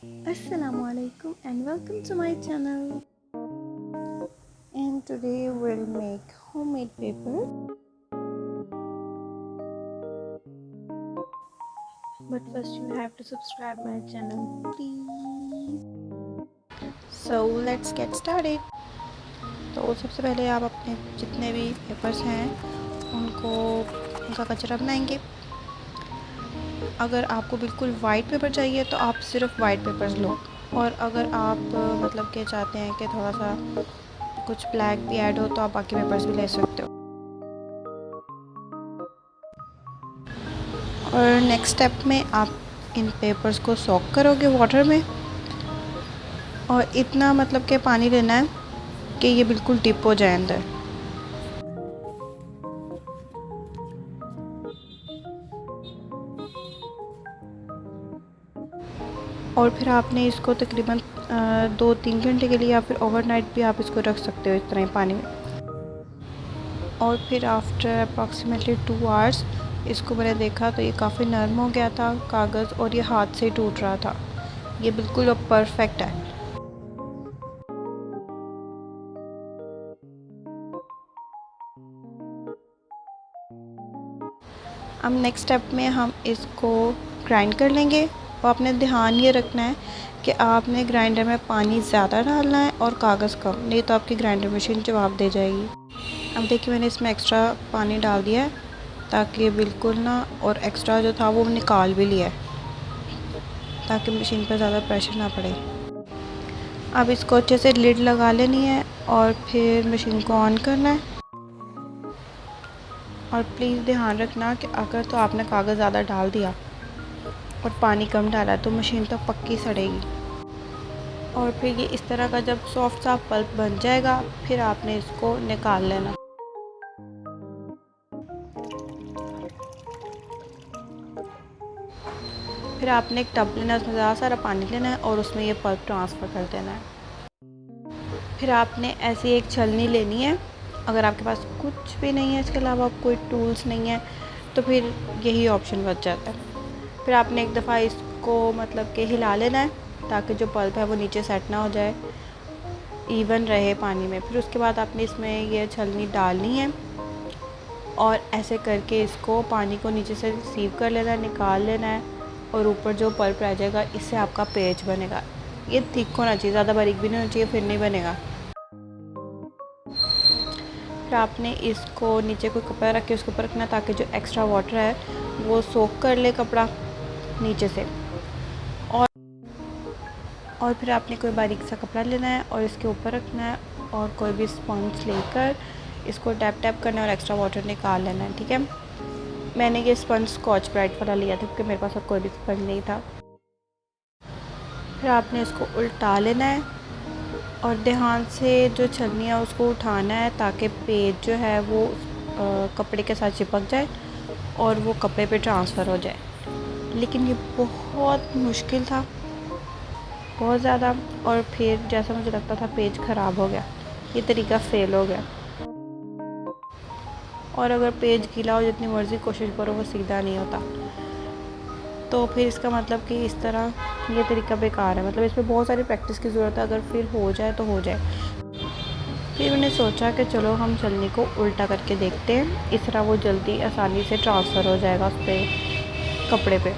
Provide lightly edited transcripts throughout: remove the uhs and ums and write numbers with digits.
Assalamualaikum and welcome to my channel. And today we'll make homemade paper. But first you have to subscribe my channel, please. So let's get started. तो सबसे पहले आप अपने जितने भी papers हैं उनका कचरा बनाएंगे। अगर आपको बिल्कुल वाइट पेपर चाहिए तो आप सिर्फ वाइट पेपर्स लो, और अगर आप मतलब के चाहते हैं कि थोड़ा सा कुछ ब्लैक भी ऐड हो तो आप बाकी पेपर्स भी ले सकते हो। और नेक्स्ट स्टेप में आप इन पेपर्स को सॉक करोगे वाटर में, और इतना मतलब के पानी लेना है कि ये बिल्कुल डिप हो जाए अंदर। और फिर आपने इसको तकरीबन 2-3 घंटे के लिए या फिर ओवरनाइट भी आप इसको रख सकते हो इस तरह ही पानी में। और फिर आफ्टर अप्रॉक्सीमेटली 2 आवर्स इसको मैंने देखा तो ये काफ़ी नरम हो गया था कागज़, और ये हाथ से ही टूट रहा था। ये बिल्कुल अब परफेक्ट है। अब नेक्स्ट स्टेप में हम इसको ग्राइंड कर लेंगे। और आपने ध्यान ये रखना है कि आपने ग्राइंडर में पानी ज़्यादा डालना है और कागज़ कम, नहीं तो आपकी ग्राइंडर मशीन जवाब दे जाएगी। अब देखिए मैंने इसमें एक्स्ट्रा पानी डाल दिया है ताकि बिल्कुल ना, और एक्स्ट्रा जो था वो निकाल भी लिया है ताकि मशीन पर ज़्यादा प्रेशर ना पड़े। अब इसको अच्छे से लिड लगा लेनी है और फिर मशीन को ऑन करना है। और प्लीज़ ध्यान रखना कि अगर तो आपने कागज़ ज़्यादा डाल दिया और पानी कम डाला तो मशीन तो पक्की सड़ेगी। और फिर ये इस तरह का जब सॉफ्ट सा पल्प बन जाएगा फिर आपने इसको निकाल लेना। फिर आपने एक टब लेना है, उसमें ज़्यादा सारा पानी लेना है और उसमें ये पल्प ट्रांसफ़र कर देना है। फिर आपने ऐसी एक छलनी लेनी है। अगर आपके पास कुछ भी नहीं है, इसके अलावा कोई टूल्स नहीं है, तो फिर यही ऑप्शन बच जाता है। फिर आपने एक दफ़ा इसको मतलब कि हिला लेना है ताकि जो पल्प है वो नीचे सेट ना हो जाए, इवन रहे पानी में। फिर उसके बाद आपने इसमें ये छलनी डालनी है और ऐसे करके इसको पानी को नीचे से रिसीव कर लेना है, निकाल लेना है, और ऊपर जो पल्प रह जाएगा इससे आपका पेज बनेगा। ये थिक होना चाहिए, ज़्यादा बारीक भी नहीं होना चाहिए, फिर नहीं बनेगा। फिर आपने इसको नीचे कोई कपड़ा रख के उसके ऊपर रखना ताकि जो एक्स्ट्रा वाटर है वो सोख कर ले कपड़ा नीचे से। और फिर आपने कोई बारीक सा कपड़ा लेना है और इसके ऊपर रखना है, और कोई भी स्पंज लेकर इसको टैप टैप करना है और एक्स्ट्रा वाटर निकाल लेना है। ठीक है, मैंने ये स्पंज स्कॉच ब्राइट वाला लिया था क्योंकि मेरे पास अब कोई भी स्पंज नहीं था। फिर आपने इसको उल्टा लेना है और ध्यान से जो छलनी है उसको उठाना है ताकि पेज जो है वो कपड़े के साथ चिपक जाए और वो कपड़े पे ट्रांसफ़र हो जाए। लेकिन ये बहुत मुश्किल था, बहुत ज़्यादा। और फिर जैसा मुझे लगता था पेज ख़राब हो गया, ये तरीका फ़ेल हो गया। और अगर पेज गीला हो जितनी मर्ज़ी कोशिश करो वो सीधा नहीं होता, तो फिर इसका मतलब कि इस तरह ये तरीका बेकार है। मतलब इसमें बहुत सारी प्रैक्टिस की ज़रूरत है, अगर फिर हो जाए तो हो जाए। फिर मैंने सोचा कि चलो हम छलनी को उल्टा करके देखते हैं, इस तरह वो जल्दी आसानी से ट्रांसफ़र हो जाएगा उस पर कपड़े पे।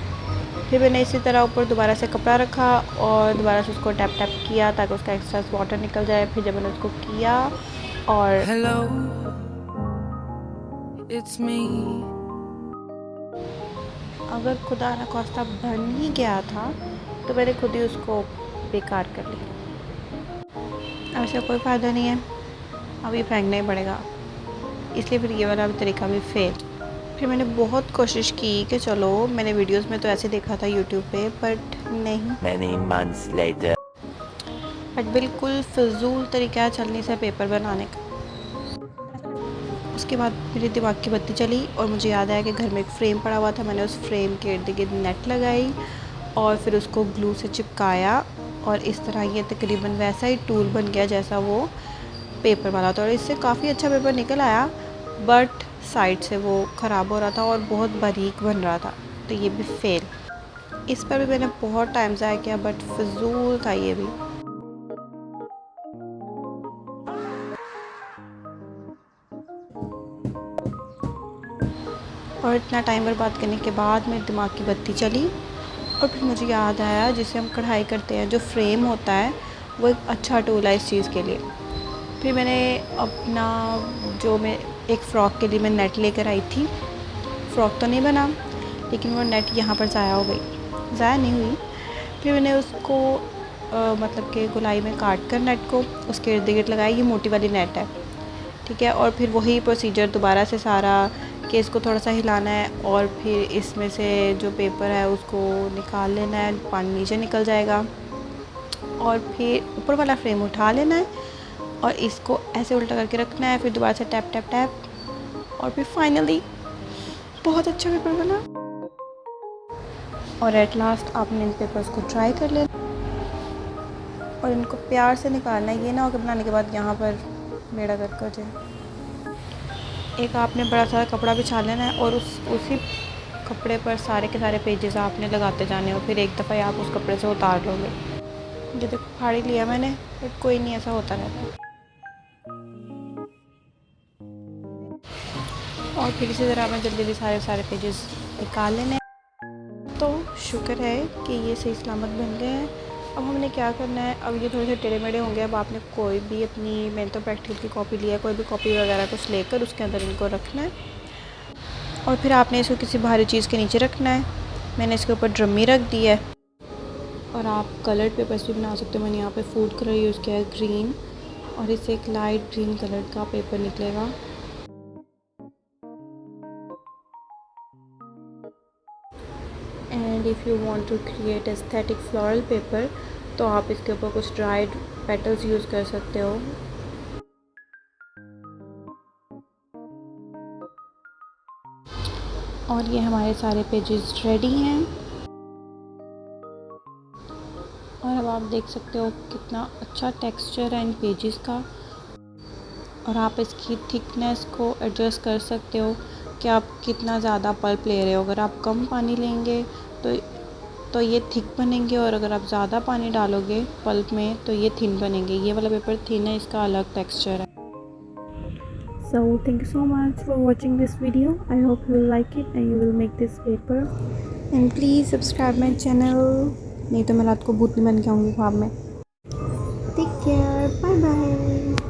फिर मैंने इसी तरह ऊपर दोबारा से कपड़ा रखा और दोबारा से उसको टैप टैप किया ताकि उसका एक्स्ट्रा वाटर निकल जाए। फिर जब मैंने उसको किया और Hello, it's me. अगर खुदा न खास्ता बन ही गया था तो मैंने खुद ही उसको बेकार कर लिया। अब इसका कोई फ़ायदा नहीं है, अब ये फेंकना ही पड़ेगा, इसलिए फिर ये वाला तरीका भी फेल। फिर मैंने बहुत कोशिश की कि चलो, मैंने वीडियोस में तो ऐसे देखा था यूट्यूब पे, बट नहीं। Many months later. बट बिल्कुल फ़िज़ूल तरीका है छलनी से पेपर बनाने का। उसके बाद मेरे दिमाग की बत्ती चली और मुझे याद आया कि घर में एक फ़्रेम पड़ा हुआ था। मैंने उस फ्रेम के इर्द गिर्द नेट लगाई और फिर उसको ग्लू से चिपकाया, और इस तरह ये तकरीबन वैसा ही टूल बन गया जैसा वो पेपर वाला था। और इससे काफ़ी अच्छा पेपर निकल आया, बट साइड से वो ख़राब हो रहा था और बहुत बारीक बन रहा था, तो ये भी फेल। इस पर भी मैंने बहुत टाइम ज़ाया किया, बट फिजूल था ये भी। और इतना टाइम बर्बाद करने के बाद मेरे दिमाग की बत्ती चली और फिर मुझे याद आया, जिसे हम कढ़ाई करते हैं जो फ्रेम होता है, वो एक अच्छा टूल है इस चीज़ के लिए। फिर मैंने अपना जो मैं एक फ़्रॉक के लिए मैं नेट लेकर आई थी, फ़्रॉक तो नहीं बना लेकिन वो नेट यहाँ पर ज़ाया हो गई, ज़ाया नहीं हुई। फिर मैंने उसको मतलब कि गोलाई में काट कर नेट को उसके इर्द गिर्द लगाया। ये मोटी वाली नेट है, ठीक है। और फिर वही प्रोसीजर दोबारा से सारा, कि इसको थोड़ा सा हिलाना है और फिर इसमें से जो पेपर है उसको निकाल लेना है, पानी नीचे निकल जाएगा। और फिर ऊपर वाला फ्रेम उठा लेना है और इसको ऐसे उल्टा करके रखना है, फिर दोबारा से टैप टैप टैप, और फिर फाइनली बहुत अच्छा पेपर बना। और एट लास्ट आपने इन पेपर्स को ट्राई कर लेना और इनको प्यार से निकालना है। ये ना हो कि बनाने के बाद यहाँ पर मेरा गर्क हो जाए। एक आपने बड़ा सारा कपड़ा बिछा लेना है और उसी कपड़े पर सारे के सारे पेजेस आपने लगाते जाने और फिर एक दफ़ा आप उस कपड़े से उतार लोगे। ये देखो फाड़ी लिया मैंने, बट कोई नहीं, ऐसा होता रहता। और फिर इसी तरह हमें जल्दी जल्दी सारे पेजेस निकाल लेने। तो शुक्र है कि ये सही सलामत बन गए हैं। अब हमने क्या करना है, अब ये थोड़े से टेढ़े मेढ़े होंगे। अब आपने कोई भी अपनी, मैंने तो प्रैक्टिकल की कॉपी लिया, कोई भी कॉपी वगैरह कुछ लेकर उसके अंदर इनको रखना है और फिर आपने इसको किसी भारी चीज़ के नीचे रखना है। मैंने इसके ऊपर ड्रमी रख दी है। और आप कलर्ड पेपर्स भी बना सकते हो। मैंने यहाँ पे फूड कलर यूज़ किया है, ग्रीन, और इससे एक लाइट ग्रीन कलर का पेपर निकलेगा। And if you want to create aesthetic floral paper, तो आप इसके ऊपर कुछ ड्राइड पेटल्स यूज़ कर सकते हो। और ये हमारे सारे पेजेस रेडी हैं। और अब आप देख सकते हो कितना अच्छा टेक्सचर है इन पेजेस का। और आप इसकी थिकनेस को एडजस्ट कर सकते हो कि आप कितना ज़्यादा पल्प ले रहे हो। अगर आप कम पानी लेंगे तो ये थिक बनेंगे, और अगर आप ज़्यादा पानी डालोगे पल्प में तो ये थिन बनेंगे। ये वाला पेपर थिन है, इसका अलग टेक्सचर है। So thank you so much for watching this video. I hope you will like it and you will make this paper. And please subscribe my channel. नहीं तो मैं रात को भूतनी बन के आऊँगी ख्वाब में। Take care. Bye bye.